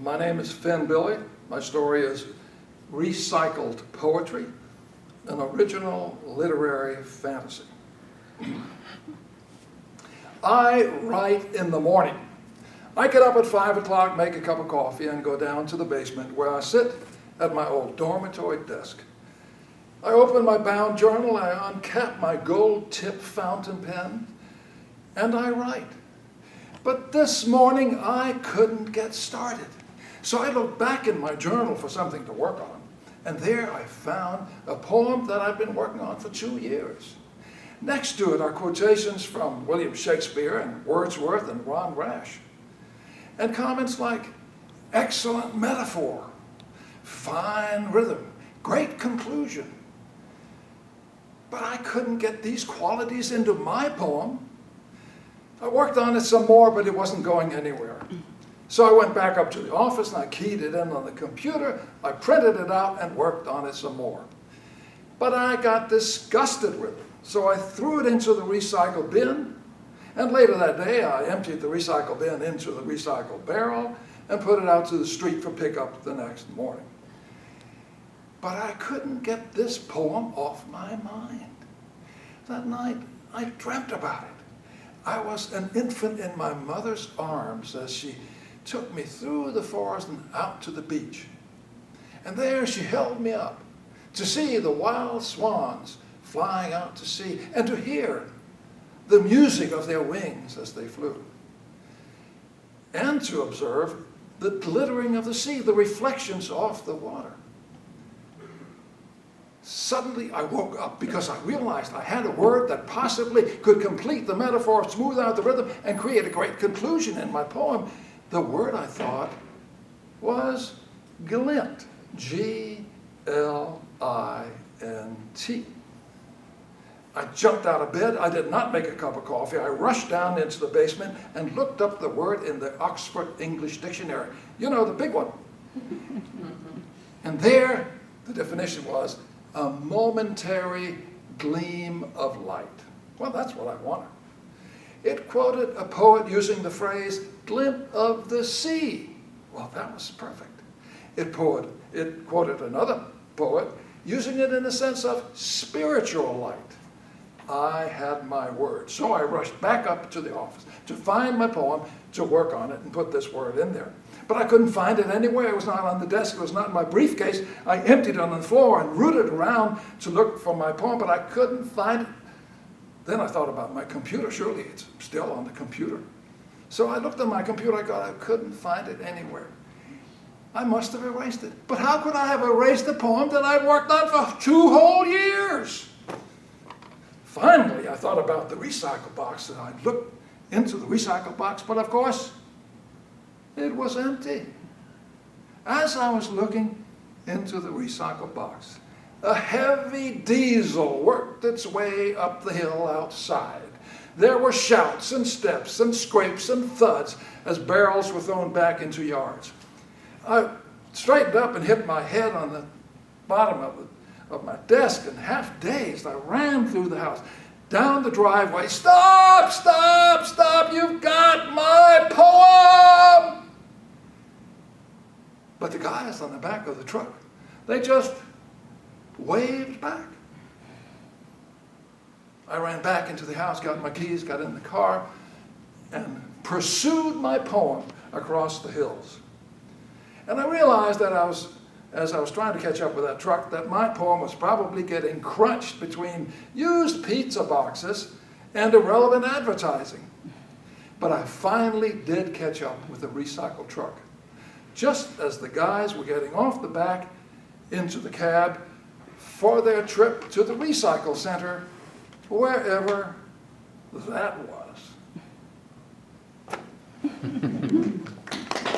My name is Bille. My story is recycled poetry, an original literary fantasy. I write in the morning. I get up at 5 o'clock, make a cup of coffee, and go down to the basement where I sit at my old dormitory desk. I open my bound journal, I uncap my gold-tip fountain pen, and I write. But this morning I couldn't get started. So I looked back in my journal for something to work on, and there I found a poem that I've been working on for 2 years. Next to it are quotations from William Shakespeare and Wordsworth and Ron Rash, and comments like, excellent metaphor, fine rhythm, great conclusion. But I couldn't get these qualities into my poem. I worked on it some more, but it wasn't going anywhere. So I went back up to the office and I keyed it in on the computer, I printed it out and worked on it some more. But I got disgusted with it, so I threw it into the recycle bin, and later that day I emptied the recycle bin into the recycle barrel and put it out to the street for pickup the next morning. But I couldn't get this poem off my mind. That night I dreamt about it. I was an infant in my mother's arms as she took me through the forest and out to the beach. And there she held me up to see the wild swans flying out to sea and to hear the music of their wings as they flew. And to observe the glittering of the sea, the reflections off the water. Suddenly I woke up because I realized I had a word that possibly could complete the metaphor, smooth out the rhythm, and create a great conclusion in my poem. The word I thought was glint, G-L-I-N-T. I jumped out of bed. I did not make a cup of coffee. I rushed down into the basement and looked up the word in the Oxford English Dictionary. You know, the big one. And there, the definition was a momentary gleam of light. Well, that's what I wanted. It quoted a poet using the phrase, glint of the sea. Well, that was perfect. It quoted another poet using it in the sense of spiritual light. I had my word. So I rushed back up to the office to find my poem, to work on it and put this word in there. But I couldn't find it anywhere. It was not on the desk. It was not in my briefcase. I emptied it on the floor and rooted around to look for my poem, but I couldn't find it. Then I thought about my computer. Surely it's still on the computer. So I looked on my computer. I couldn't find it anywhere. I must have erased it. But how could I have erased a poem that I'd worked on for 2 whole years? Finally, I thought about the recycle box, and I looked into the recycle box, but of course, it was empty. As I was looking into the recycle box, a heavy diesel worked its way up the hill outside. There were shouts and steps and scrapes and thuds as barrels were thrown back into yards. I straightened up and hit my head on the bottom of my desk, and half dazed, I ran through the house, down the driveway. Stop, stop, stop, you've got my poem! But the guys on the back of the truck, they just waved back. I ran back into the house, got my keys, got in the car, and pursued my poem across the hills. And I realized that as I was trying to catch up with that truck, that my poem was probably getting crunched between used pizza boxes and irrelevant advertising. But I finally did catch up with the recycle truck, just as the guys were getting off the back into the cab for their trip to the recycle center, wherever that was.